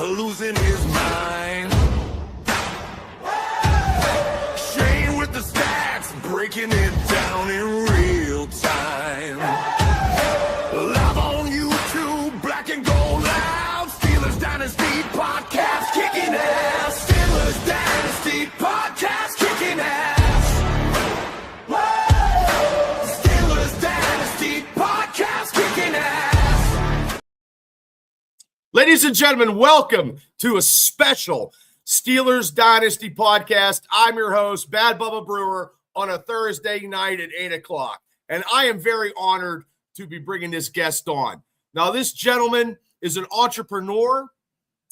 losing his mind. Shane with the stats, breaking it down in real time. Live on YouTube, black and gold loud. Steelers Dynasty Podcast, kicking ass. Steelers Dynasty Podcast, kicking ass. Steelers Dynasty Podcast, kicking ass. Ladies and gentlemen, welcome to a special Steelers Dynasty Podcast. I'm your host, Bad Bubba Brewer, on a Thursday night at 8 o'clock. And I am very honored to be bringing this guest on. Now, this gentleman is an entrepreneur.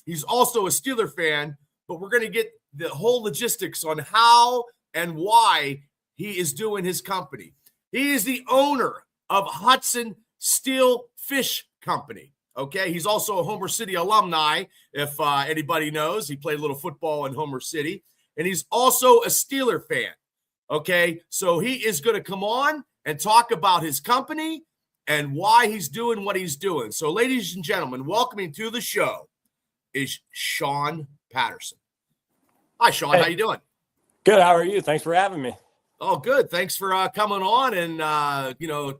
He's also a Steeler fan, but we're going to get the whole logistics on how and why he is doing his company. He is the owner of Hudson Steel Fishing Company. Okay, he's also a Homer City alumni, if anybody knows. He played a little football in Homer City, and he's also a Steeler fan. Okay, so he is going to come on and talk about his company and why he's doing what he's doing. So, ladies and gentlemen, welcoming to the show is Sean Patterson. Hi, Sean. Hey. How you doing? Good. How are you? Thanks for having me. Oh, good. Thanks for coming on and,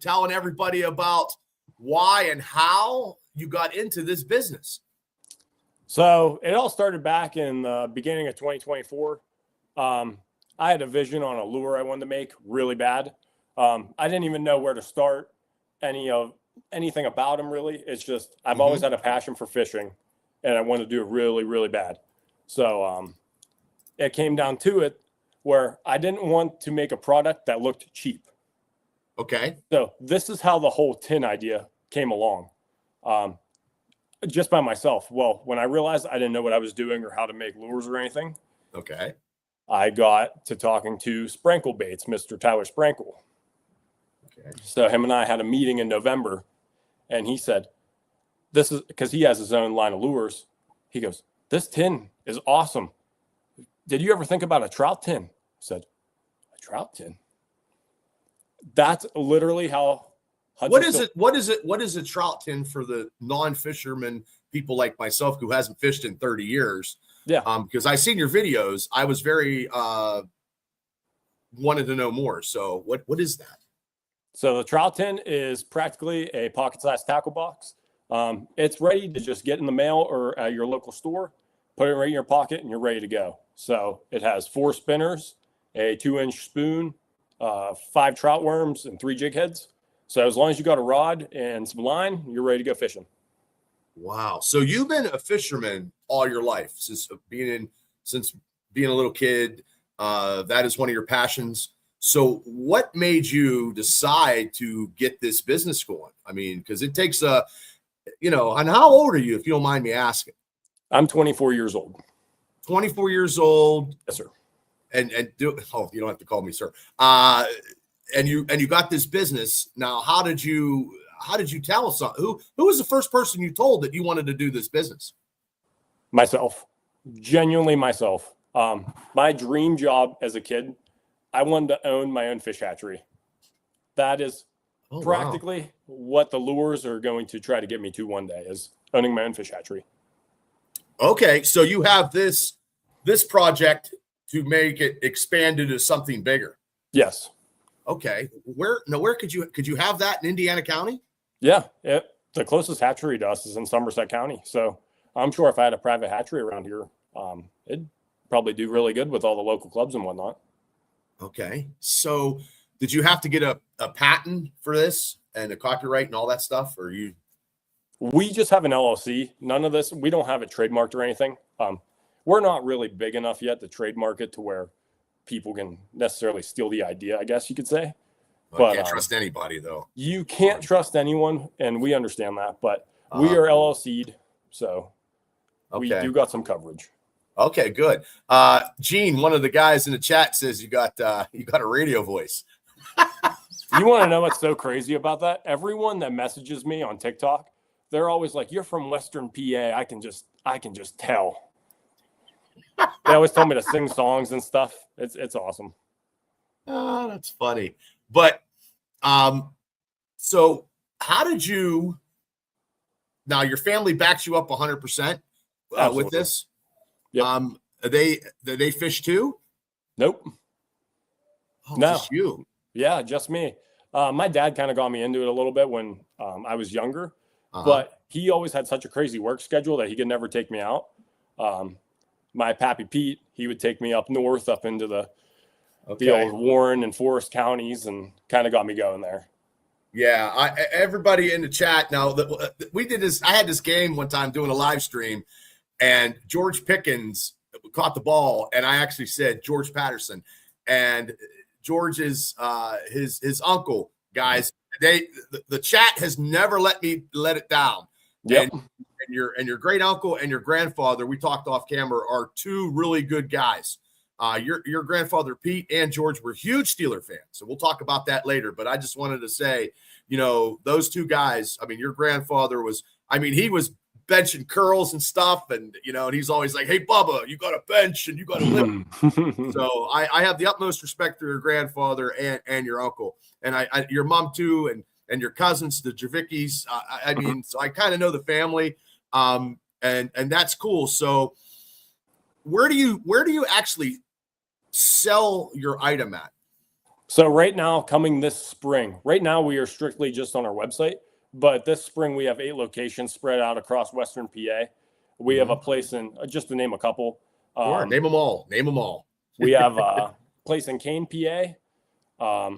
telling everybody about why and how you got into this business. So it all started back in the beginning of 2024. I had a vision on a lure I wanted to make really bad. I didn't even know where to start anything about them really. It's just I've always had a passion for fishing, and I wanted to do it really, really bad. So it came down to it where I didn't want to make a product that looked cheap. Okay. So this is how the whole tin idea came along. Just by myself. Well, when I realized I didn't know what I was doing or how to make lures or anything, Okay. I got to talking to Sprinkle Baits, Mr. Tyler Sprinkle. Okay. So him and I had a meeting in November, and he said, this is because he has his own line of lures. He goes, this tin is awesome. Did you ever think about a trout tin? I said, a trout tin? That's literally how What is a trout tin for the non-fisherman people like myself who hasn't fished in 30 years? Yeah. Because I seen your videos. I was very wanted to know more. So what is that? So the trout tin is practically a pocket-sized tackle box. It's ready to just get in the mail or at your local store, put it right in your pocket, and you're ready to go. So it has 4 spinners, a 2-inch spoon, 5 trout worms, and 3 jig heads. So as long as you got a rod and some line, you're ready to go fishing. Wow. So you've been a fisherman all your life since being a little kid. That is one of your passions. So what made you decide to get this business going? I mean, because it takes and how old are you, if you don't mind me asking? I'm 24 years old. 24 years old. Yes, sir. And you don't have to call me sir. And you got this business. Now, how did you tell us? Who was the first person you told that you wanted to do this business? Myself. Genuinely myself. My dream job as a kid, I wanted to own my own fish hatchery. That is practically what the lures are going to try to get me to one day, is owning my own fish hatchery. Okay, so you have this project to make it expand into something bigger. Yes. Okay. Where could you have that in Indiana County? Yeah. The closest hatchery to us is in Somerset County. So I'm sure if I had a private hatchery around here, it'd probably do really good with all the local clubs and whatnot. Okay. So did you have to get a patent for this and a copyright and all that stuff? Or you? We just have an LLC. None of this. We don't have it trademarked or anything. We're not really big enough yet to trademark it to where people can necessarily steal the idea, I guess you could say. But can't trust anybody, though. You can't trust anyone, and we understand that. But we are LLC'd, so we do got some coverage. Okay, good. Gene, one of the guys in the chat, says you got a radio voice. You want to know what's so crazy about that? Everyone that messages me on TikTok, they're always like, "You're from Western PA. I can just tell." They always tell me to sing songs and stuff. It's awesome. Oh, that's funny. But so how did you? Now your family backs you up 100%. with this? Yep. Do they fish too? Nope. Oh, No. Just you. Yeah, just me. My dad kind of got me into it a little bit when I was younger, but he always had such a crazy work schedule that he could never take me out. My pappy Pete, he would take me up north, up into the old Warren and Forest counties, and kind of got me going there. Yeah, everybody in the chat now. We did this. I had this game one time doing a live stream, and George Pickens caught the ball, and I actually said George Patterson, and George is his uncle. Guys, the chat has never let it down. Yep. And your great uncle and your grandfather, we talked off camera, are two really good guys. Your grandfather Pete and George were huge Steeler fans, so we'll talk about that later. But I just wanted to say, those two guys. I mean, your grandfather was. I mean, he was benching curls and stuff, and and he's always like, "Hey, Bubba, you got to bench and you got to lift." So I have the utmost respect for your grandfather and your uncle, and I your mom too, and your cousins, the Javickis. I mean, so I kind of know the family, and that's cool. So where do you actually sell your item at? So right now, coming this spring, right now we are strictly just on our website, but this spring we have 8 locations spread out across Western PA. We have a place in, just to name a couple. Sure, name them all. We have a place in Kane, PA.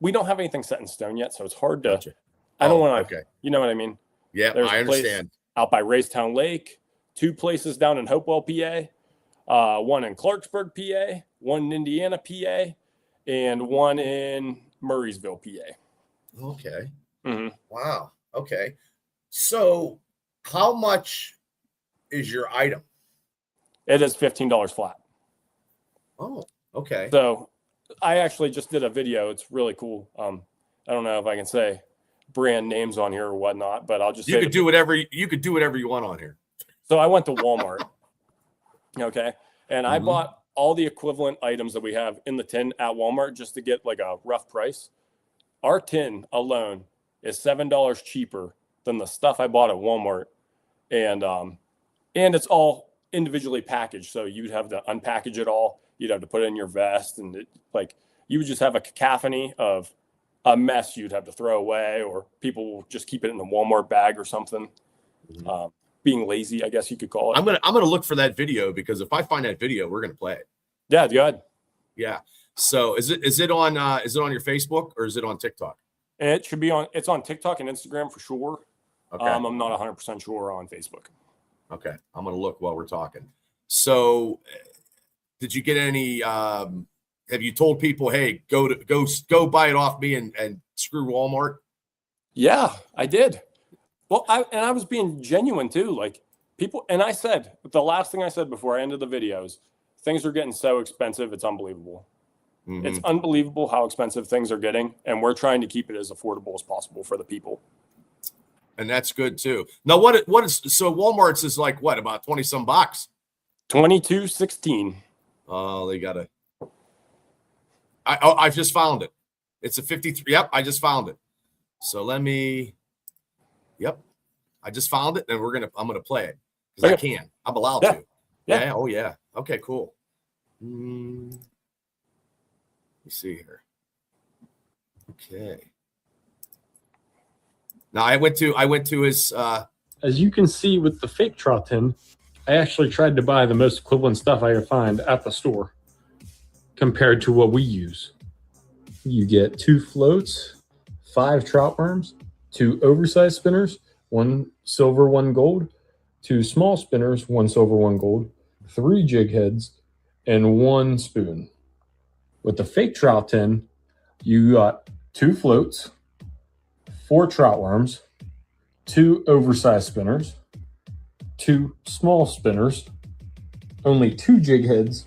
We don't have anything set in stone yet, so it's hard to. Gotcha. I don't want to. Okay. You know what I mean? Yeah, There's I understand. Out by Raystown Lake, 2 places down in Hopewell, PA, 1 in Clarksburg, PA, 1 in Indiana, PA, and 1 in Murraysville, PA. Okay. Mm-hmm. Wow. Okay. So, how much is your item? It is $15 flat. Oh, okay. So, I actually just did a video. It's really cool. I don't know if I can say brand names on here or whatnot, but I'll just say you could do whatever you want on here. So I went to Walmart. Okay. And I bought all the equivalent items that we have in the tin at Walmart just to get like a rough price. Our tin alone is $7 cheaper than the stuff I bought at Walmart. And it's all individually packaged. So you'd have to unpackage it all. You'd have to put it in your vest, and you would just have a cacophony of a mess you'd have to throw away, or people will just keep it in a Walmart bag or something. Being lazy, I guess you could call it. I'm gonna look for that video, because if I find that video, we're gonna play it. Yeah, go ahead. Yeah. So is it on your Facebook, or is it on TikTok? It should be on. It's on TikTok and Instagram for sure. Okay. I'm not 100% sure on Facebook. Okay, I'm gonna look while we're talking. So, did you get any? Have you told people, hey, go buy it off me and screw Walmart? Yeah, I did. Well, I was being genuine too. Like people, and I said the last thing I said before I ended the videos, things are getting so expensive, it's unbelievable. It's unbelievable how expensive things are getting, and we're trying to keep it as affordable as possible for the people. And that's good too. Now, what is so Walmart's is like what, about 20 some bucks? $22.16. Oh, they got I've just found it. It's a 53. Yep, I just found it. So let me. Yep, I just found it, and I'm gonna play it because I can. I'm allowed to. Yeah. Oh yeah. Okay. Cool. Let me see here. Okay. Now I went to his. As you can see with the fake trout tin, I actually tried to buy the most equivalent stuff I could find at the store compared to what we use. You get 2 floats, 5 trout worms, 2 oversized spinners, 1 silver, 1 gold, 2 small spinners, 1 silver, 1 gold, 3 jig heads, and 1 spoon. With the fake trout tin, you got 2 floats, 4 trout worms, 2 oversized spinners, 2 small spinners, only 2 jig heads,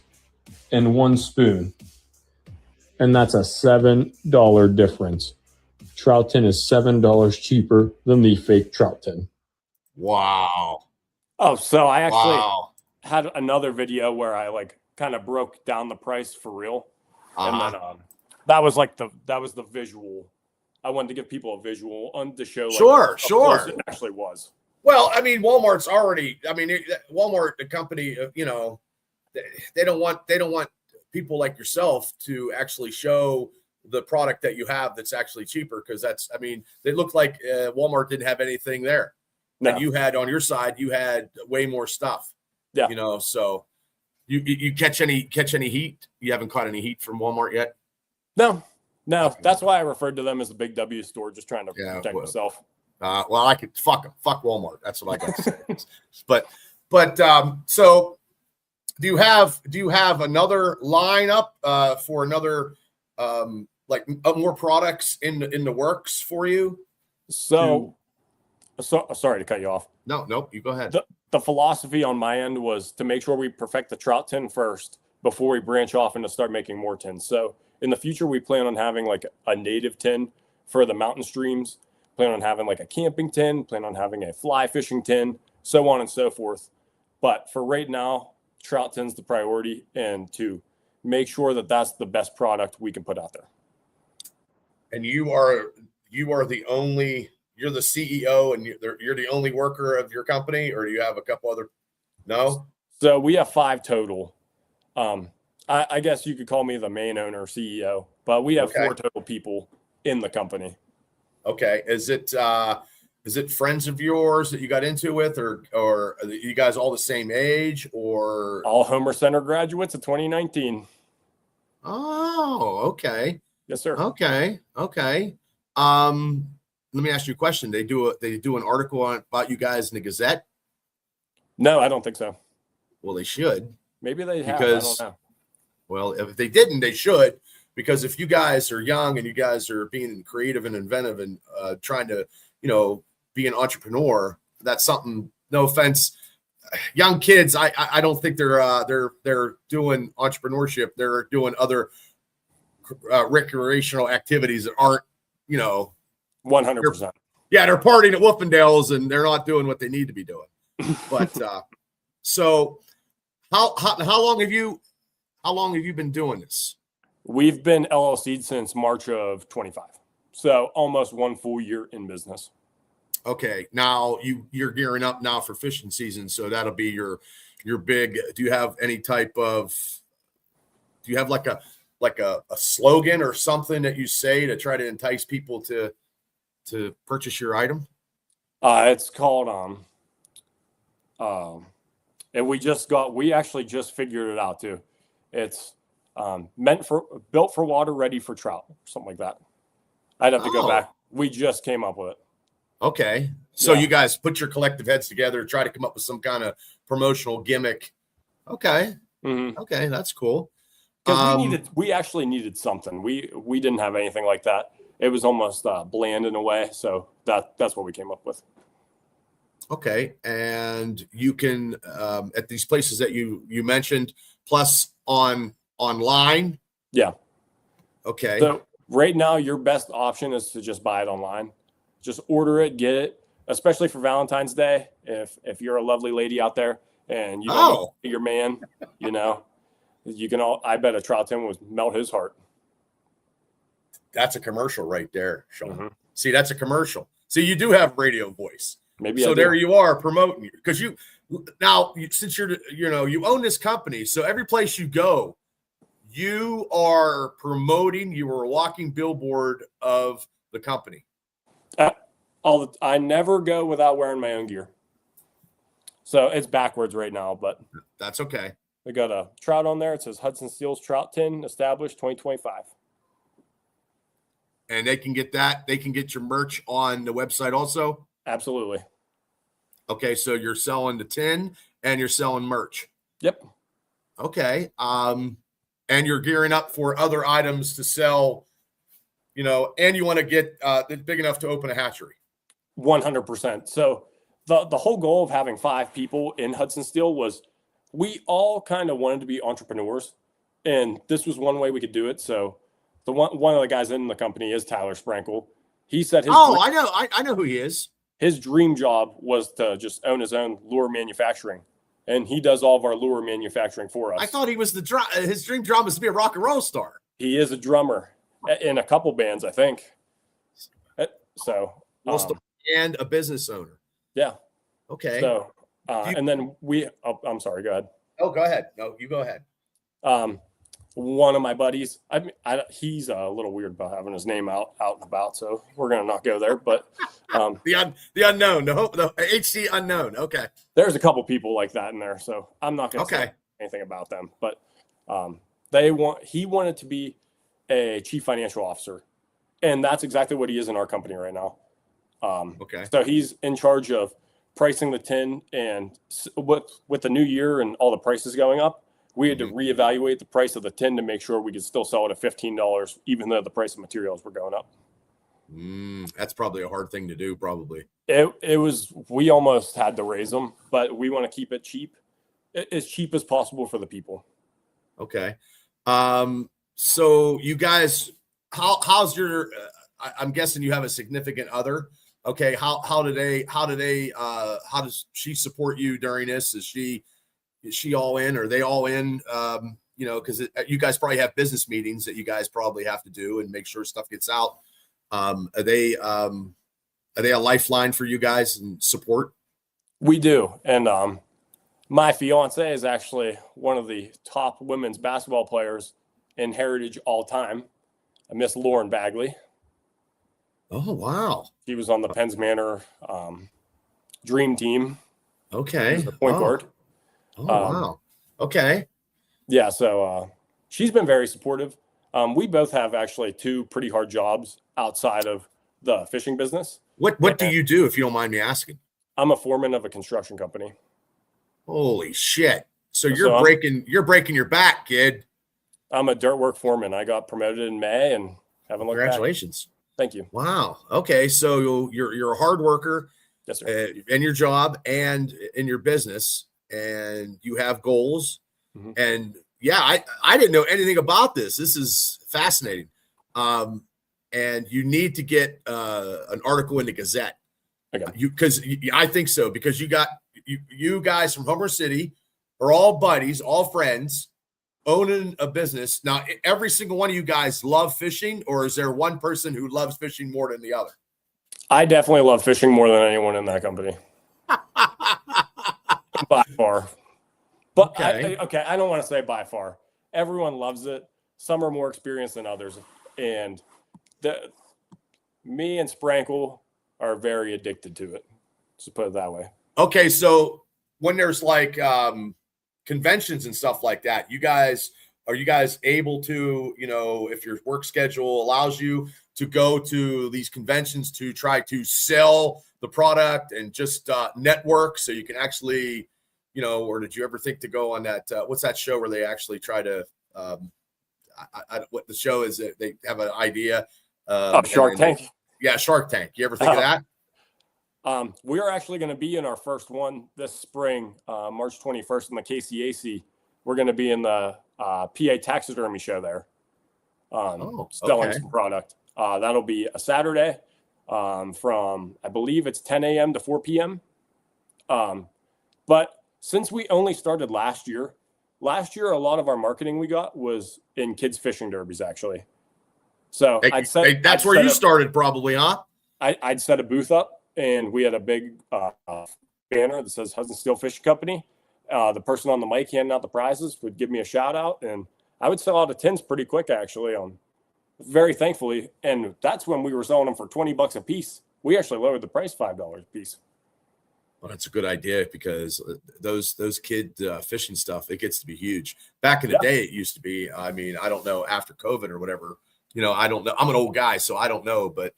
and 1 spoon. And that's a $7 difference. Trout tin is $7 cheaper than the fake trout tin. Wow. Oh, so I actually had another video where I kind of broke down the price for real. And then that was the visual. I wanted to give people a visual on the show. Sure. It actually was. Well, I mean, Walmart's already. I mean, Walmart, the company, they don't want people like yourself to actually show the product that you have that's actually cheaper, because they look like Walmart didn't have anything there. No. And you had on your side, you had way more stuff. Yeah. So you catch any heat? You haven't caught any heat from Walmart yet? No. That's why I referred to them as the Big W store, just trying to protect myself. Well, I could fuck Walmart. That's what I got to say. but so do you have another lineup for another more products in the works for you? So sorry to cut you off. No, you go ahead. The philosophy on my end was to make sure we perfect the trout tin first before we branch off and to start making more tins. So in the future, we plan on having like a native tin for the mountain streams, plan on having like a camping tin, plan on having a fly fishing tin, so on and so forth. But for right now, trout tin's the priority, and to make sure that that's the best product we can put out there. And you are you're the CEO and you're the only worker of your company, or do you have a couple other? No. So we have 5 total. I guess you could call me the main owner, CEO, but we have 4 total people in the company. Okay. Is it friends of yours that you got into with, or are you guys all the same age, or all Homer Center graduates of 2019? Oh, okay. Yes, sir. Okay. Let me ask you a question. They do an article about you guys in the Gazette? No, I don't think so. Well, they should. Maybe they have. Because, I don't know. Well, if they didn't, they should. Because if you guys are young and you guys are being creative and inventive and trying to, be an entrepreneur, that's something. No offense, young kids. I don't think they're doing entrepreneurship. They're doing other recreational activities that aren't, 100%. Yeah, they're partying at Wolfendale's and they're not doing what they need to be doing. But so how long have you been doing this? We've been LLC'd since March of 25. So almost 1 full year in business. Okay. Now you're gearing up now for fishing season. So that'll be your big, do you have like a slogan or something that you say to try to entice people to purchase your item? It's called, and we actually just figured it out too. It's built for water, ready for trout, something like that. I'd have to go back. We just came up with it. Okay. So you guys put your collective heads together, try to come up with some kind of promotional gimmick. Okay. Mm-hmm. Okay. That's cool. Because we actually needed something. We didn't have anything like that. It was almost bland in a way. So that's what we came up with. Okay. And you can, at these places that you mentioned, plus online. Yeah. Okay. So right now, your best option is to just buy it online. Just order it, get it, especially for Valentine's Day. If you're a lovely lady out there and you don't know your man, you can I bet a trout tin would melt his heart. That's a commercial right there, Sean. Mm-hmm. See, that's a commercial. See, you do have radio voice. Maybe so. There you are promoting you, because since you own this company, so every place you go, you are promoting. You are a walking billboard of the company. I never go without wearing my own gear. So it's backwards right now, but that's okay. We got a trout on there. It says Hudson Steel's Trout Tin, established 2025. And they can get that. They can get your merch on the website also? Absolutely. Okay, so you're selling the tin and you're selling merch. Yep. Okay. And you're gearing up for other items to sell, and you want to get big enough to open a hatchery. 100%. So the whole goal of having 5 people in Hudson Steel was we all kind of wanted to be entrepreneurs, and this was one way we could do it. So one of the guys in the company is Tyler Sprankle. He said I know who he is. His dream job was to just own his own lure manufacturing, and he does all of our lure manufacturing for us. I thought he was his dream job was to be a rock and roll star. He is a drummer in a couple bands, I think. So and a business owner. Yeah. Okay. So, and then I'm sorry, go ahead. Oh, go ahead. No, you go ahead. One of my buddies, he's a little weird about having his name out and about, so we're gonna not go there. But the unknown, the HC unknown. Okay. There's a couple people like that in there, so I'm not gonna say anything about them. But he wanted to be a chief financial officer, and that's exactly what he is in our company right now. Okay. So he's in charge of pricing the tin, and with the new year and all the prices going up, we had to reevaluate the price of the tin to make sure we could still sell it at $15, even though the price of materials were going up. That's probably a hard thing to do. Probably. It was. We almost had to raise them, but we want to keep it cheap as possible for the people. Okay. So you guys, how's your? I'm guessing you have a significant other. Okay. How does she support you during this? Is she all in? Are they all in? Because you guys probably have business meetings that you guys probably have to do and make sure stuff gets out. Are they a lifeline for you guys and support? We do. And my fiance is actually one of the top women's basketball players in Heritage all time. Miss Lauren Bagley. Oh, wow. She was on the Penns Manor Dream Team. Okay. The point guard. Oh, wow. Okay. Yeah, so she's been very supportive. We both have actually two pretty hard jobs outside of the fishing business. What do you do, if you don't mind me asking? I'm a foreman of a construction company. Holy shit. So you're breaking your back, kid. I'm a dirt work foreman. I got promoted in May and haven't looked back. Congratulations. Thank you. Wow. Okay, so you're a hard worker. Yes, sir. In your job and in your business, and you have goals. Mm-hmm. And yeah, I didn't know anything about this. This is fascinating. And you need to get an article in the Gazette. I think so, because you guys from Homer City are all buddies, all friends, owning a business. Now, every single one of you guys love fishing, or is there one person who loves fishing more than the other? I definitely love fishing more than anyone in that company. By far. But okay. I don't want to say by far. Everyone loves it. Some are more experienced than others. And me and Sprankle are very addicted to it. Just put it that way. Okay, so when there's like conventions and stuff like that, are you guys able to, if your work schedule allows you to go to these conventions to try to sell the product and just network so you can actually, or did you ever think to go on that, what's that show where they actually try to, what the show is, that they have an idea. Shark Tank. Yeah, Shark Tank. You ever think of that? We are actually going to be in our first one this spring, March 21st in the KCAC. We're going to be in the PA taxidermy show there, selling some product. That'll be a Saturday from, I believe it's 10 a.m. to 4 p.m. But since we only started last year, a lot of our marketing we got was in kids fishing derbies, actually. So that's where you started probably, huh? I'd set a booth up, and we had a big banner that says Hudson Steel Fishing Company. The person on the mic handing out the prizes would give me a shout out, and I would sell out of tins pretty quick, actually, very thankfully. And that's when we were selling them for $20 a piece. We actually lowered the price $5 a piece. Well, that's a good idea, because those kid fishing stuff, it gets to be huge. Back in the day, it used to be. I mean, I don't know, after COVID or whatever, I don't know. I'm an old guy, so I don't know. But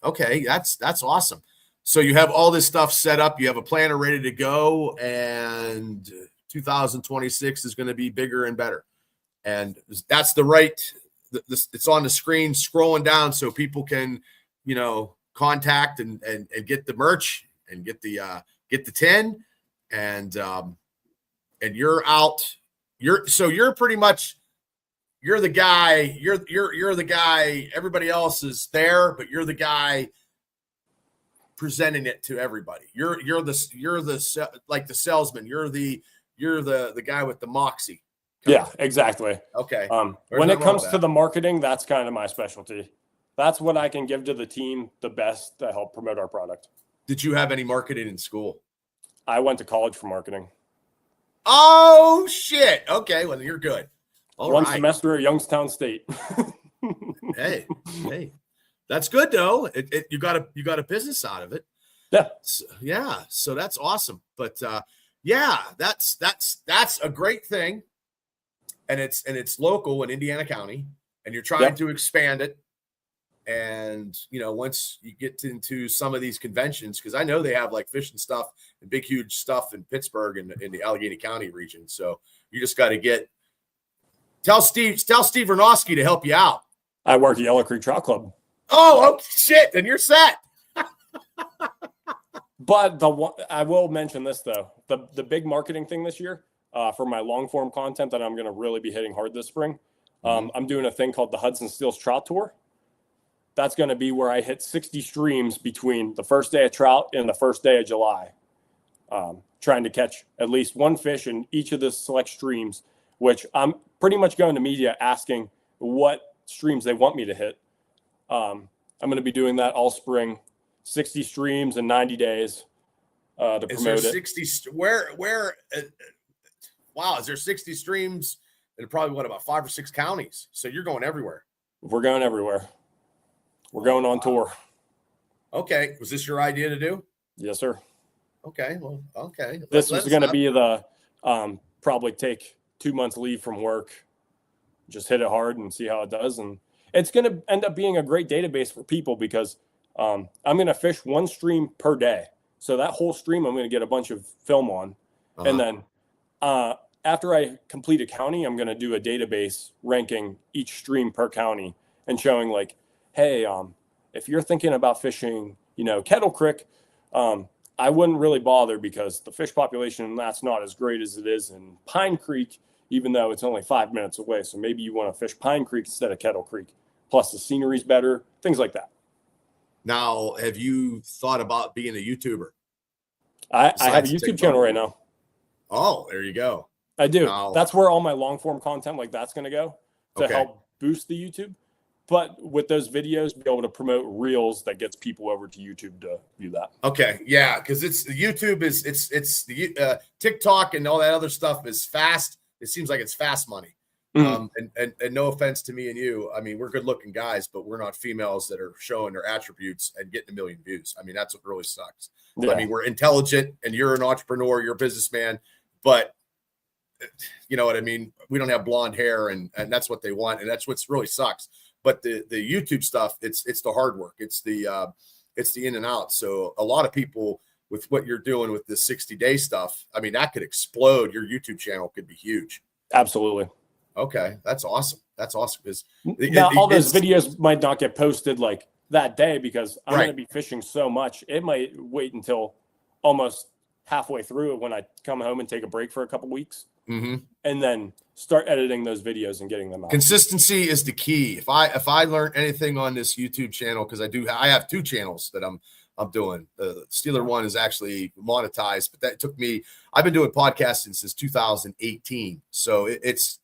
okay, that's awesome. So you have all this stuff set up. You have a planner ready to go, and 2026 is going to be bigger and better. And that's it's on the screen scrolling down so people can, contact and get the merch and get the tin, and you're out. You're pretty much, you're the guy. You're the guy. Everybody else is there, but you're the guy presenting it to everybody. You're the like the salesman. You're the guy with the moxie. Yeah, exactly. Okay. When it comes to the marketing, that's kind of my specialty. That's what I can give to the team the best to help promote our product. Did you have any marketing in school? I went to college for marketing. Oh, shit. Okay, well, you're good. One semester at Youngstown State. Hey, that's good though. You got a business out of it. Yeah. So that's awesome. But that's a great thing. And it's local in Indiana County, and you're trying to expand it. And once you get into some of these conventions, because I know they have like fishing stuff and big huge stuff in Pittsburgh and in the Allegheny County region. So you just got to tell Steve Vernosky to help you out. I work at Yellow Creek Trout Club. Oh shit! Then you're set. But I will mention this though, the big marketing thing this year for my long form content that I'm going to really be hitting hard this spring. I'm doing a thing called the Hudson Steel Trout Tour. That's going to be where I hit 60 streams between the first day of trout and the first day of July, trying to catch at least one fish in each of the select streams, which I'm pretty much going to media asking what streams they want me to hit. I'm going to be doing that all spring, 60 streams in 90 days to promote it. 60 wow, is there 60 streams in probably about 5 or 6 counties? So you're going everywhere. We're going everywhere. We're going on tour. Okay. Was this your idea to do? Yes, sir. Okay. Well, okay. This was going to be the probably take 2 months leave from work, just hit it hard and see how it does. And it's going to end up being a great database for people because I'm going to fish one stream per day. So that whole stream, I'm going to get a bunch of film on. And then after I complete a county, I'm going to do a database ranking each stream per county and showing like, hey, if you're thinking about fishing, Kettle Creek, I wouldn't really bother because the fish population, that's not as great as it is in Pine Creek, even though it's only 5 minutes away. So maybe you want to fish Pine Creek instead of Kettle Creek. Plus the scenery's better, things like that. Now, have you thought about being a YouTuber? I have a YouTube channel right now. Oh, there you go. I do. That's where all my long form content like that's going to go to help boost the YouTube. But with those videos, be able to promote reels that gets people over to YouTube to view that. Okay, yeah, because it's YouTube it's the TikTok and all that other stuff is fast. It seems like it's fast money. And no offense to me and you, I mean, we're good looking guys, but we're not females that are showing their attributes and getting 1 million views. I mean, that's what really sucks. Yeah. I mean, we're intelligent and you're an entrepreneur, you're a businessman, but you know what I mean? We don't have blonde hair and that's what they want. And that's what's really sucks. But the YouTube stuff, it's the hard work. It's the in and out. So a lot of people with what you're doing with this 60-day stuff, I mean, that could explode. Your YouTube channel could be huge. Absolutely. Okay. That's awesome. That's awesome. Because now all those videos might not get posted like that day because I'm going to be fishing so much. It might wait until almost halfway through it when I come home and take a break for a couple weeks. Mm-hmm. And then start editing those videos and getting them out. Consistency is the key. If I learned anything on this YouTube channel, because I have 2 channels that I'm doing. The Steeler one is actually monetized, but that took me. I've been doing podcasting since 2018, so it's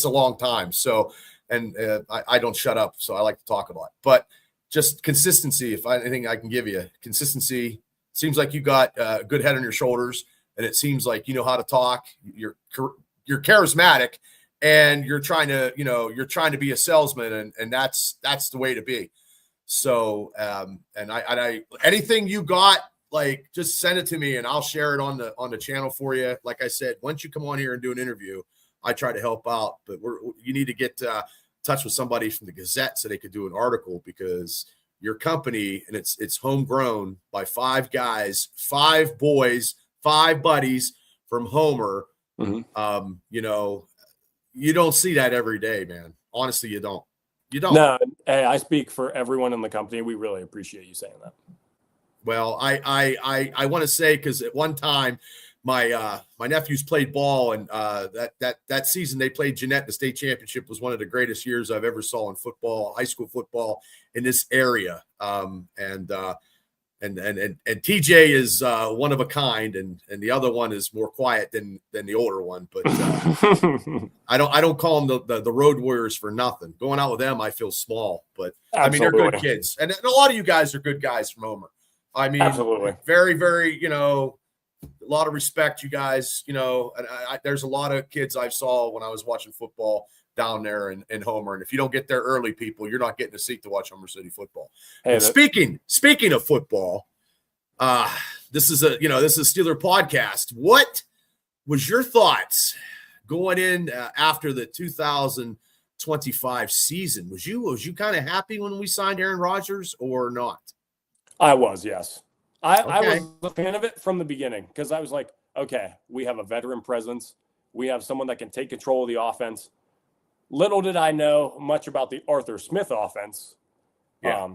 a long time. So, and I don't shut up, so I like to talk about it. But just consistency. If anything I can give you, consistency. Seems like you got a good head on your shoulders. And it seems like you know how to talk. You're charismatic, and you're trying to be a salesman, and that's the way to be. So, and I anything you got, like just send it to me, and I'll share it on the channel for you. Like I said, once you come on here and do an interview, I try to help out. But you need to get in touch with somebody from the Gazette so they could do an article because your company and it's homegrown by 5 guys, 5 boys. 5 buddies from Homer. Mm-hmm. You don't see that every day, man. Honestly, you don't. No, hey, I speak for everyone in the company. We really appreciate you saying that. Well, I want to say because at one time my nephews played ball, and that season they played Jeanette. The state championship was one of the greatest years I've ever saw in football, high school football in this area. And TJ is one of a kind, and the other one is more quiet than the older one. But I don't call them the Road Warriors for nothing. Going out with them, I feel small, but absolutely. I mean they're good kids, and a lot of you guys are good guys from Homer. I mean, Absolutely. very, very, a lot of respect, you guys, and there's a lot of kids I saw when I was watching football down there in Homer. And if you don't get there early, people, you're not getting a seat to watch Homer City football. Hey, speaking of football, this is a Steeler podcast. What was your thoughts going in after the 2025 season? Was you kind of happy when we signed Aaron Rodgers or not? I was, yes. I Okay. was a fan of it from the beginning because I was like, okay, we have a veteran presence. We have someone that can take control of the offense. Little did I know much about the Arthur Smith offense. Yeah.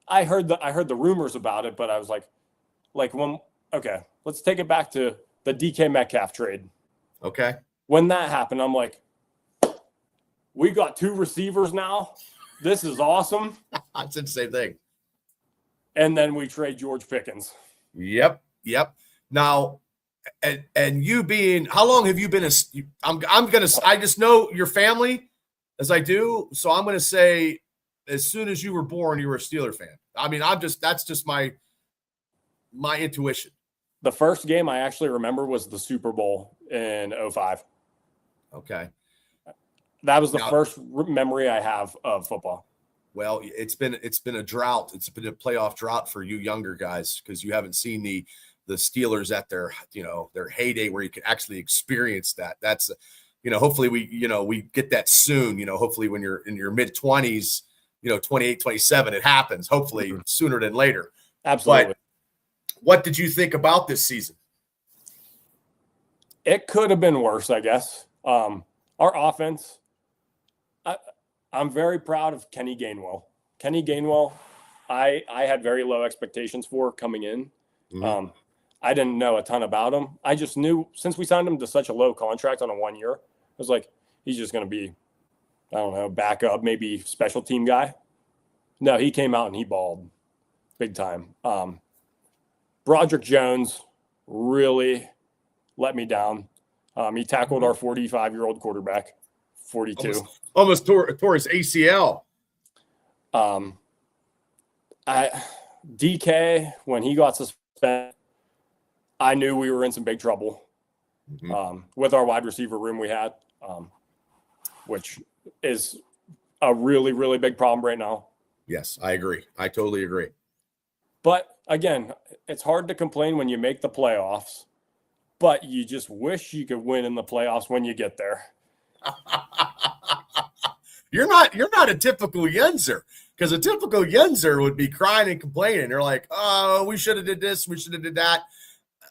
I heard the rumors about it, but I was like, okay, let's take it back to the DK Metcalf trade. Okay. When that happened, I'm like, we got 2 receivers now. This is awesome. I said the same thing. And then we trade George Pickens. Yep. Now, and you being, how long have you been I just know your family as I do. So I'm going to say, as soon as you were born, you were a Steeler fan. I mean, that's just my intuition. The first game I actually remember was the Super Bowl in 2005. Okay. That was the first memory I have of football. Well, it's been a drought. It's been a playoff drought for you younger guys because you haven't seen the Steelers at their heyday where you can actually experience that. That's hopefully we get that soon. Hopefully when you're in your mid 20s, 28, 27, it happens. Hopefully sooner than later. Absolutely. But what did you think about this season? It could have been worse, I guess. Our offense. I'm very proud of Kenny Gainwell. Kenny Gainwell, I had very low expectations for coming in. Mm-hmm. I didn't know a ton about him. I just knew since we signed him to such a low contract on a 1 year, I was like, he's just going to be, I don't know, backup, maybe special team guy. No, he came out and he balled big time. Broderick Jones really let me down. He tackled our 45-year-old quarterback, 42. Almost tore his ACL. DK, when he got suspended, I knew we were in some big trouble with our wide receiver room we had, which is a really, really big problem right now. Yes, I agree. I totally agree. But again, it's hard to complain when you make the playoffs, but you just wish you could win in the playoffs when you get there. You're not a typical Yenzer, because a typical Yenzer would be crying and complaining. They're like, oh, we should have did this, we should have did that.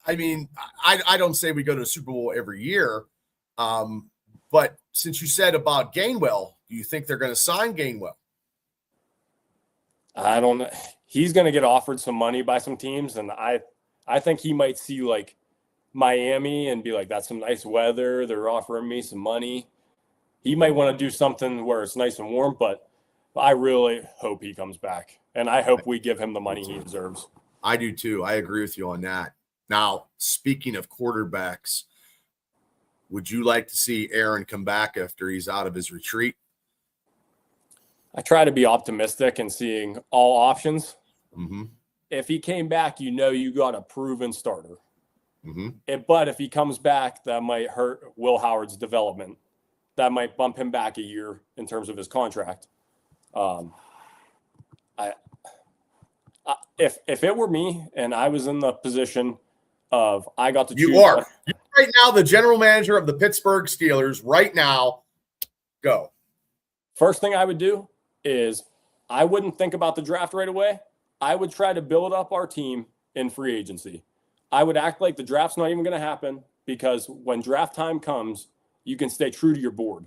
I mean, I don't say we go to a Super Bowl every year, but since you said about Gainwell, do you think they're going to sign Gainwell? I don't know. He's going to get offered some money by some teams, and I think he might see like Miami and be like, that's some nice weather. They're offering me some money. He might want to do something where it's nice and warm, but I really hope he comes back, and I hope we give him the money he deserves. I do too. I agree with you on that. Now, speaking of quarterbacks, would you like to see Aaron come back after he's out of his retreat? I try to be optimistic and seeing all options. Mm-hmm. If he came back, you got a proven starter. Mm-hmm. But if he comes back, that might hurt Will Howard's development. That might bump him back a year in terms of his contract. If it were me and I was in the position of I got to choose. You're right now the general manager of the Pittsburgh Steelers. Right now, go. First thing I would do is I wouldn't think about the draft right away. I would try to build up our team in free agency. I would act like the draft's not even going to happen, because when draft time comes, you can stay true to your board.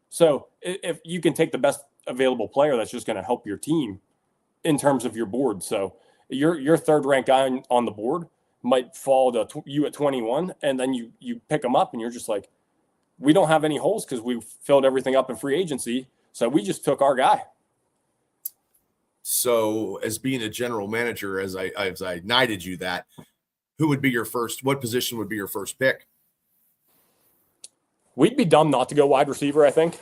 So if you can take the best available player, that's just going to help your team in terms of your board. So your third ranked guy on the board might fall to you at 21, and then you pick them up and you're just like, we don't have any holes because we filled everything up in free agency. So we just took our guy. So as being a general manager, as I knighted you that, who would be your first, what position would be your first pick? We'd be dumb not to go wide receiver, I think.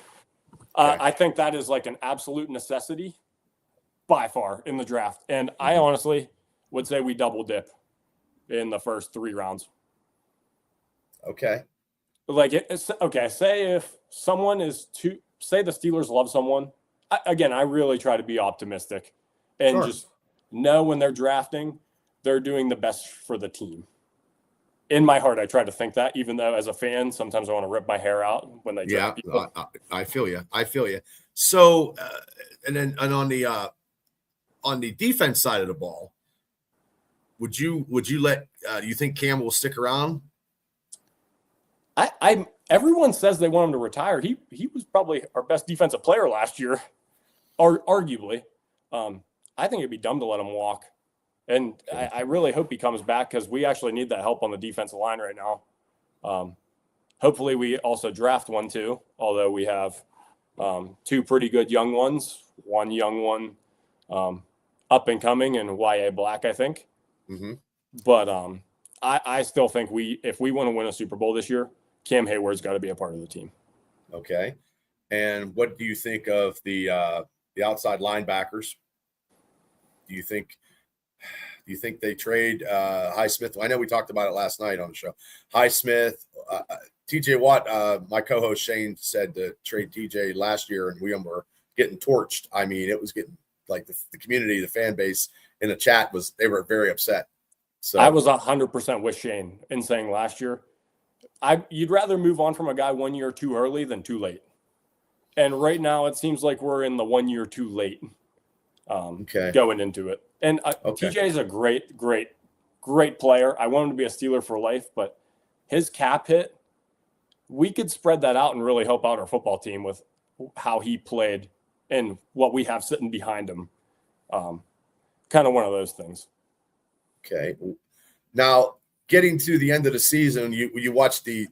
Okay. I think that is like an absolute necessity. by far in the draft. And I honestly would say we double dip in the first 3 rounds. Okay. Like, say if someone say the Steelers love someone. I really try to be optimistic and just know when they're drafting, they're doing the best for the team. In my heart, I try to think that, even though as a fan, sometimes I want to rip my hair out when they draft people. I feel you. So, and on the defense side of the ball, would you let? Do you think Cam will stick around? Everyone says they want him to retire. He was probably our best defensive player last year, or arguably. I think it'd be dumb to let him walk, and I really hope he comes back because we actually need that help on the defensive line right now. Hopefully, we also draft one too. Although we have 2 pretty good young ones, one young one up and coming, and YA Black, I think. Mm-hmm. But I still think if we want to win a Super Bowl this year, Cam Hayward's got to be a part of the team. Okay. And what do you think of the outside linebackers? Do you think they trade Highsmith? I know we talked about it last night on the show. Highsmith, TJ Watt, my co-host Shane said to trade TJ last year, and we were getting torched. I mean, it was getting like the community, the fan base in the chat they were very upset. So I was 100% with Shane in saying last year, you'd rather move on from a guy 1 year too early than too late. And right now it seems like we're in the 1 year too late going into it. And TJ is a great player. I want him to be a Steeler for life, but his cap hit, we could spread that out and really help out our football team with how he played and what we have sitting behind him. Kind of one of those things. Okay. Now, getting to the end of the season, you watched the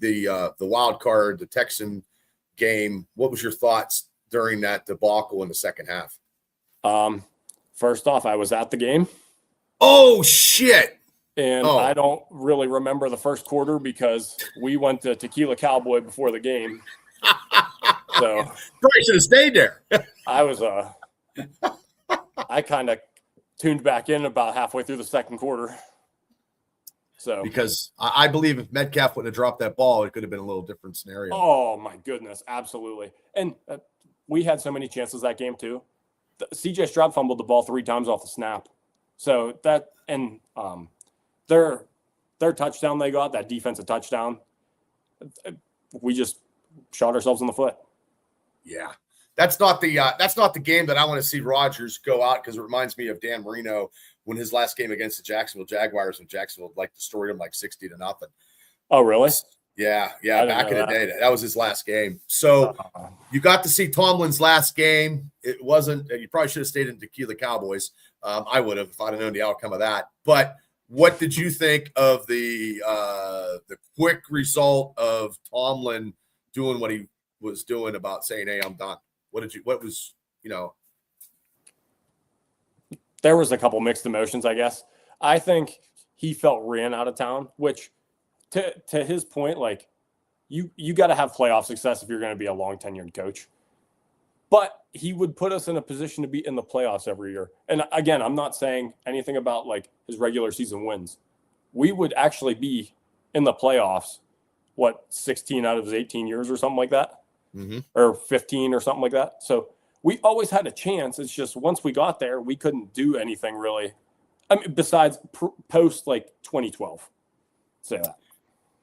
wild card, the Texan game. What was your thoughts during that debacle in the second half? First off, I was at the game. Oh shit! And I don't really remember the first quarter because we went to Tequila Cowboy before the game. So probably should have stayed there. I kind of tuned back in about halfway through the second quarter. So because I believe if Metcalf would have dropped that ball, it could have been a little different scenario. Oh my goodness, absolutely. And we had so many chances that game too. CJ Stroud fumbled the ball 3 times off the snap. So that and their touchdown they got, that defensive touchdown, we just shot ourselves in the foot. Yeah. That's not the game that I want to see Rodgers go out, because it reminds me of Dan Marino when his last game against the Jacksonville Jaguars, when Jacksonville destroyed him 60-0. Oh, really? Yeah. Back in the day, that was his last game. So you got to see Tomlin's last game. It wasn't. You probably should have stayed in Tequila Cowboys. I would have if I'd have known the outcome of that. But what did you think of the quick result of Tomlin doing what he was doing about saying, "Hey, I'm done"? There was a couple mixed emotions, I guess. I think he felt ran out of town, which to his point, you got to have playoff success if you're going to be a long tenured coach. But he would put us in a position to be in the playoffs every year. And again, I'm not saying anything about his regular season wins. We would actually be in the playoffs, 16 out of his 18 years or something like that, or 15 or something like that. So we always had a chance. It's just once we got there, we couldn't do anything really. I mean, besides post 2012. Say that.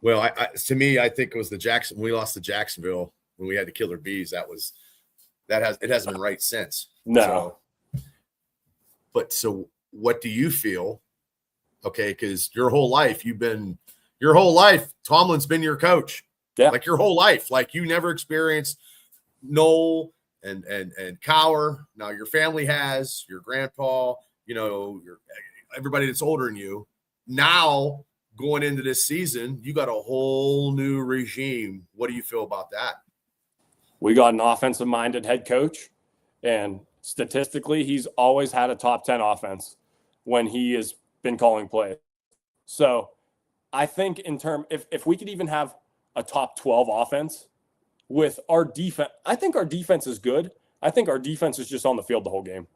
Well, to me, I think it was we lost to Jacksonville when we had the Killer Bees. It hasn't been right since. No. So what do you feel? Okay, because your whole life, Tomlin's been your coach. Yeah. Your whole life. You never experienced Noel and Cower. Now your family has, your grandpa, everybody that's older than you. Now going into this season, you got a whole new regime. What do you feel about that? We got an offensive-minded head coach, and statistically, he's always had a top 10 offense when he has been calling plays. So I think if we could even have a top 12 offense with our defense, I think our defense is good. I think our defense is just on the field the whole game.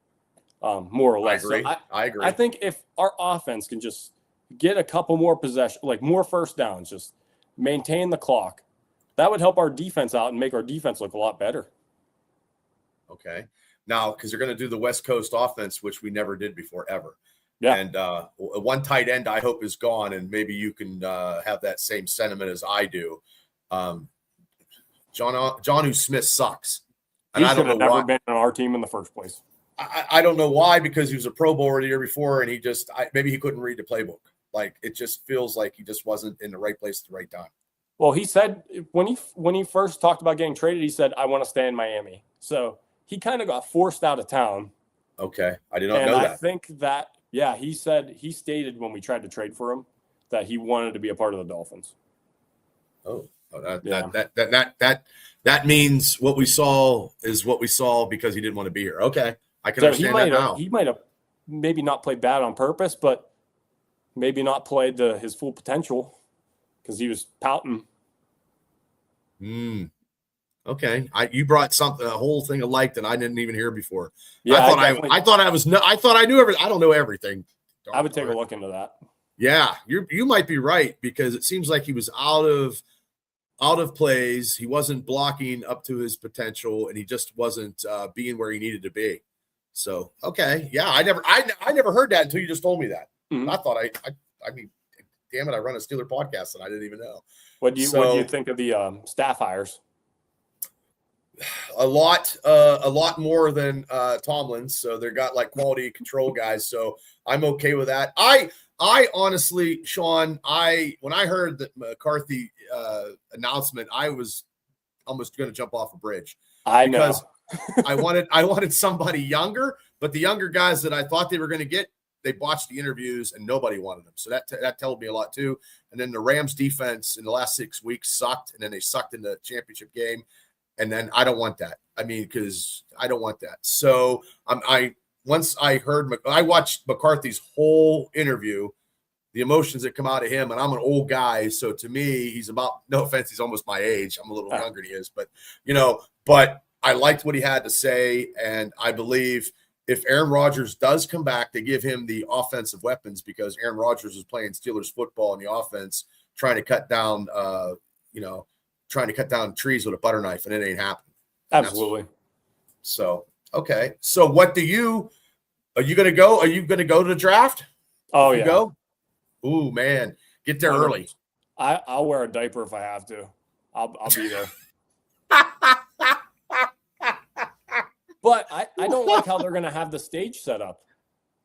more or less. I agree. So I agree. I think if our offense can just get a couple more possession, like more first downs, just maintain the clock, that would help our defense out and make our defense look a lot better. Okay. Now, because they're going to do the West Coast offense, which we never did before, ever. Yeah. And one tight end I hope is gone, and maybe you can have that same sentiment as I do. Jonnu Smith sucks. And He I don't should have know never why. been on our team in the first place. I don't know why, because he was a Pro Bowler the year before, and maybe he couldn't read the playbook. Like, it just feels like he just wasn't in the right place at the right time. Well, he said when he first talked about getting traded, he said, "I want to stay in Miami." So he kind of got forced out of town. Okay, I did not And know I that. think that, yeah, he stated when we tried to trade for him that he wanted to be a part of the Dolphins. That means what we saw is what we saw because he didn't want to be here. Okay, I can understand that now. He might have maybe not played bad on purpose, but maybe not played his full potential because he was pouting. Okay, you brought a whole thing of light that I didn't even hear before. Yeah, I thought I knew everything. I don't know everything. I would take a look into that. Yeah, you might be right, because it seems like he was out of plays. He wasn't blocking up to his potential, and he just wasn't being where he needed to be. So, okay, yeah, I never heard that until you just told me that. Mm-hmm. I thought I mean, damn it, I run a Steeler podcast and I didn't even know. What do you think of the staff hires? A lot more than Tomlin's. So they got like quality control guys. So I'm okay with that. I honestly, Sean, when I heard that McCarthy announcement, I was almost going to jump off a bridge. Because I wanted somebody younger, but the younger guys that I thought they were going to get, they botched the interviews and nobody wanted them. So that told me a lot too. And then the Rams defense in the last 6 weeks sucked, and then they sucked in the championship game. And then I don't want that. I mean, because I don't want that. So once I watched McCarthy's whole interview, the emotions that come out of him, and I'm an old guy, so to me, he's about, no offense, he's almost my age. I'm a little younger than he is, but but I liked what he had to say, and I believe if Aaron Rodgers does come back, they give him the offensive weapons, because Aaron Rodgers was playing Steelers football in the offense, trying to cut down trees with a butter knife, and it ain't happening. Absolutely. So, okay. So are you going to go? Are you going to go to the draft? Oh, yeah. Go? Ooh, man. Get there early. I'll wear a diaper if I have to. I'll be there. But I don't like how they're going to have the stage set up.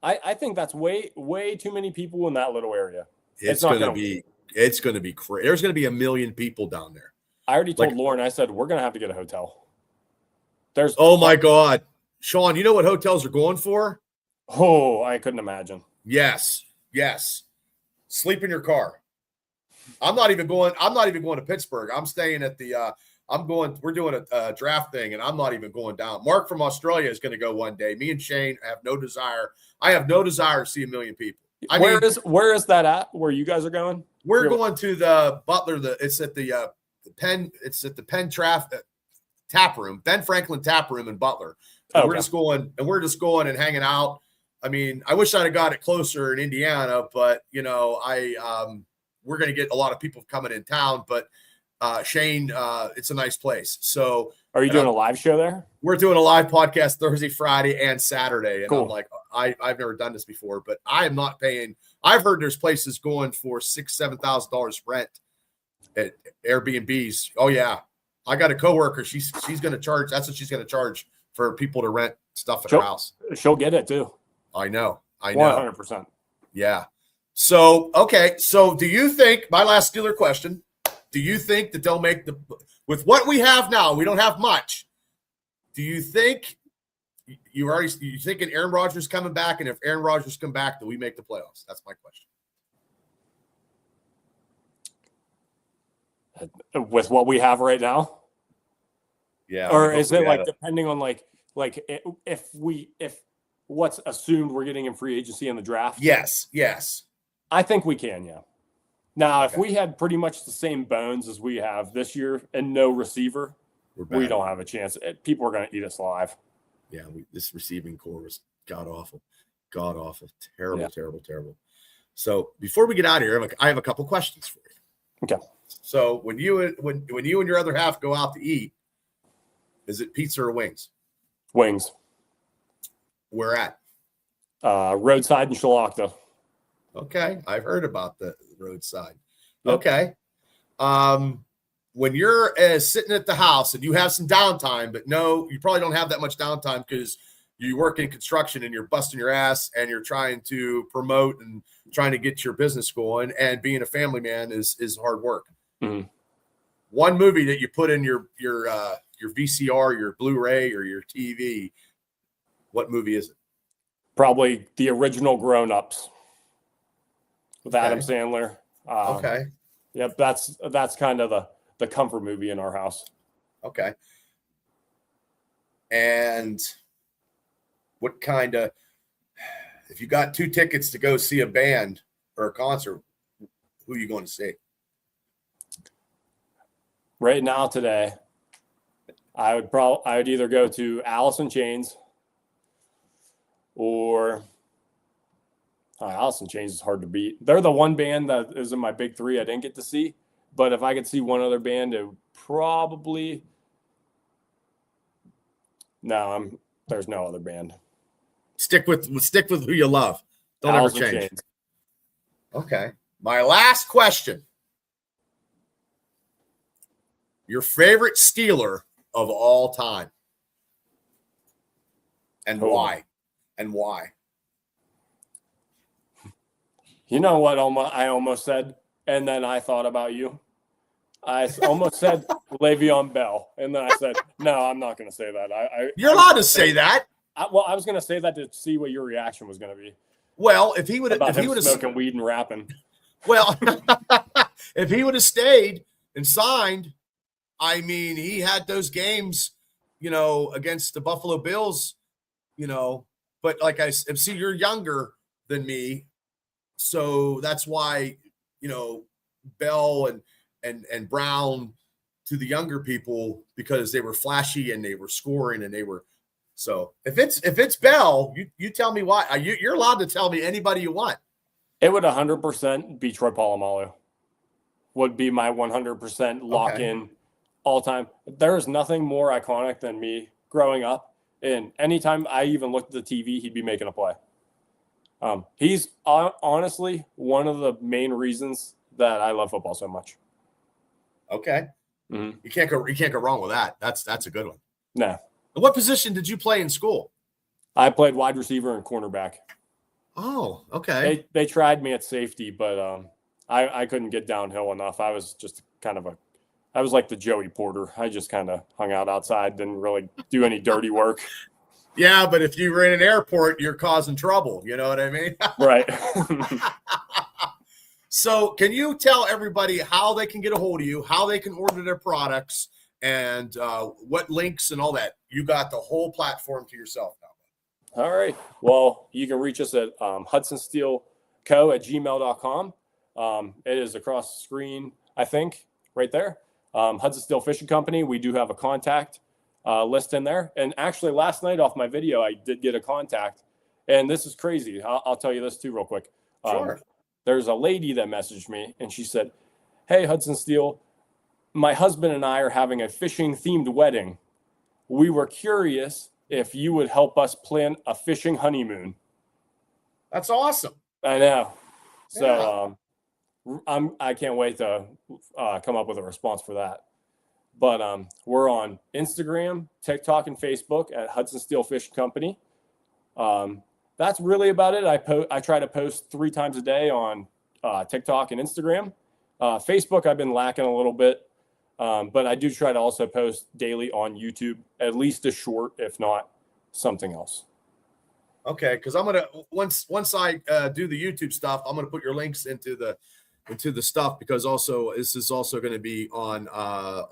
I think that's way too many people in that little area. It's going to be crazy. There's going to be 1 million people down there. I already told Lauren, I said, we're going to have to get a hotel. Oh my God. Sean, you know what hotels are going for? Oh, I couldn't imagine. Yes. Sleep in your car. I'm not even going to Pittsburgh. I'm staying at the we're doing a draft thing, and I'm not even going down. Mark from Australia is going to go one day. Me and Shane have no desire. I have no desire to see 1 million people. Where is that at? Where you guys are going? We're going to the Butler. It's at the Penn. It's at the Penn Tap Room, Ben Franklin Tap Room in Butler. And we're just going and hanging out. I mean, I wish I'd have got it closer in Indiana, but we're going to get a lot of people coming in town. But Shane, it's a nice place. So, are you doing a live show there? We're doing a live podcast Thursday, Friday, and Saturday. And cool. I'm like, I've never done this before, but I am not paying. I've heard there's places going for $6,000-$7,000 rent at Airbnbs. Oh yeah, I got a coworker. She's going to charge. That's what she's going to charge for people to rent stuff at her house. She'll get it too. I know. 100%. Yeah. So, okay. So do you think, my last Steeler question, do you think that they'll make with what we have now, we don't have much. Do you think you thinking Aaron Rodgers coming back? And if Aaron Rodgers come back, do we make the playoffs? That's my question. With what we have right now? Yeah. Or is it like depending on like if what's assumed we're getting in free agency in the draft? Yes. I think we can, yeah. Now, if we had pretty much the same bones as we have this year and no receiver, we don't have a chance. People are going to eat us alive. Yeah, this receiving core was God awful. Terrible, terrible. So before we get out of here, I have a couple questions for you. Okay. So when you and your other half go out to eat, is it pizza or wings? Wings. Where at? Roadside in Shalakta. Okay, I've heard about the roadside. Yep. Okay. When you're sitting at the house and you have some downtime, but no, you probably don't have that much downtime because you work in construction and you're busting your ass and you're trying to promote and trying to get your business going, and being a family man is hard work. Mm-hmm. One movie that you put in your VCR, your Blu-ray, or your TV, what movie is it? Probably the original Grown Ups with Adam Sandler. Okay. Yep, that's kind of the comfort movie in our house. Okay. And what kind of, if you got 2 tickets to go see a band or a concert, who are you going to see? Right now, today, I would either go to Alice in Chains or Alice in Chains is hard to beat. They're the one band that is in my big 3 I didn't get to see. But if I could see one other band, it would probably there's no other band. Stick with who you love. Don't Alice ever in change. Chains. Okay. My last question. Your favorite Steeler of all time. And why? And why? You know what I almost said? And then I thought about you. I almost said Le'Veon Bell. And then I said, no, I'm not going to say that. You're allowed to say that. I was going to say that to see what your reaction was going to be. Well, if he would have smoking weed and rapping. Well, if he would have stayed and signed, I mean, he had those games, against the Buffalo Bills, but like I see, you're younger than me. So that's why, Bell and Brown to the younger people, because they were flashy and they were scoring and they were. So if it's Bell, you tell me why. You're allowed to tell me anybody you want. It would 100% be Troy Polamalu. Would be my 100% lock in all time. There is nothing more iconic than me growing up. And anytime I even looked at the TV, he'd be making a play. He's honestly one of the main reasons that I love football so much. Okay. Mm-hmm. You can't go wrong with that. That's a good one. No. What position did you play in school? I played wide receiver and cornerback. Oh, okay. They tried me at safety, but I couldn't get downhill enough. I was just I was like the Joey Porter. I just kind of hung out outside, didn't really do any dirty work. Yeah, but if you were in an airport, you're causing trouble. You know what I mean? Right. So can you tell everybody how they can get a hold of you, how they can order their products, and what links and all that? You got the whole platform to yourself now. All right. Well, you can reach us at hudsonsteelco@gmail.com. It is across the screen, I think, right there. Hudson Steel Fishing Company. We do have a contact list in there. And actually, last night off my video, I did get a contact. And this is crazy. I'll tell you this too real quick. Sure. There's a lady that messaged me, and she said, "Hey, Hudson Steel, my husband and I are having a fishing-themed wedding. We were curious if you would help us plan a fishing honeymoon." That's awesome. I know. So I can't wait to come up with a response for that. But we're on Instagram, TikTok, and Facebook at Hudson Steel Fishing Company. That's really about it. I try to post 3 times a day on TikTok and Instagram. Facebook, I've been lacking a little bit. But I do try to also post daily on YouTube, at least a short, if not something else. Okay, because I'm gonna once I do the YouTube stuff, I'm gonna put your links into the stuff, because also this is also going to be on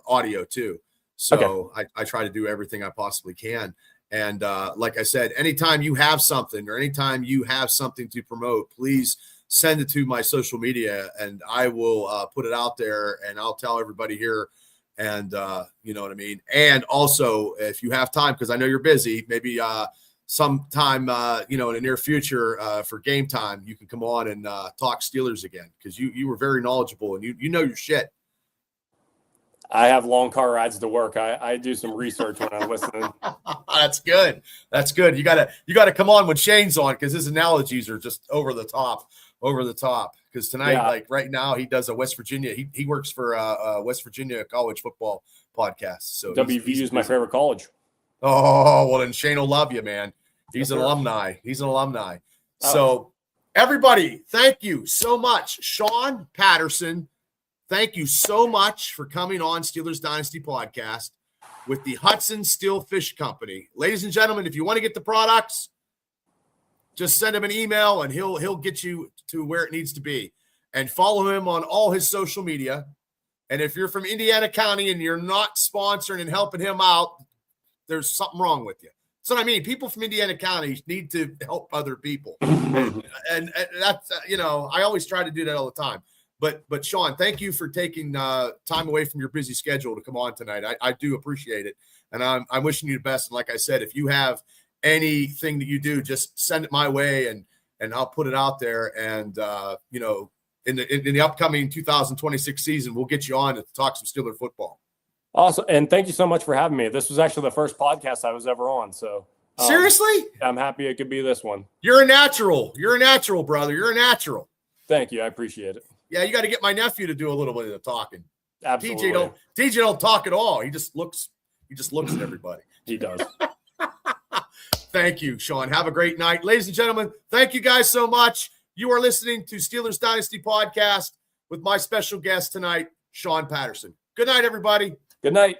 audio too. So I try to do everything I possibly can. And like I said, anytime you have something or anytime you have something to promote, please send it to my social media and I will put it out there and I'll tell everybody here. And you know what I mean? And also, if you have time, because I know you're busy, maybe sometime, in the near future for game time, you can come on and talk Steelers again, because you were very knowledgeable and you know your shit. I have long car rides to work. I do some research when I'm listening. That's good. That's good. You gotta come on when Shane's on, because his analogies are just over the top. Because tonight, like right now, he does a West Virginia. He works for West Virginia college football podcast. So WVU is my favorite college. Oh, well, then Shane will love you, man. He's an alumni. Oh. So everybody, thank you so much. Sean Patterson, thank you so much for coming on Steelers Dynasty Podcast with the Hudson Steel Fishing Company. Ladies and gentlemen, if you want to get the products, just send him an email and he'll get you to where it needs to be. And follow him on all his social media. And if you're from Indiana County and you're not sponsoring and helping him out, there's something wrong with you. So I mean, people from Indiana County need to help other people. and that's, I always try to do that all the time. But Sean, thank you for taking time away from your busy schedule to come on tonight. I do appreciate it. And I'm wishing you the best. And like I said, if you have anything that you do, just send it my way and I'll put it out there. And, in the upcoming 2026 season, we'll get you on to talk some Steeler football. Awesome. And thank you so much for having me. This was actually the first podcast I was ever on. So seriously, I'm happy it could be this one. You're a natural, brother. You're a natural. Thank you. I appreciate it. Yeah. You got to get my nephew to do a little bit of the talking. Absolutely. TJ don't talk at all. He just looks at everybody. He does. Thank you, Sean. Have a great night. Ladies and gentlemen, thank you guys so much. You are listening to Steelers Dynasty Podcast with my special guest tonight, Sean Patterson. Good night, everybody. Good night.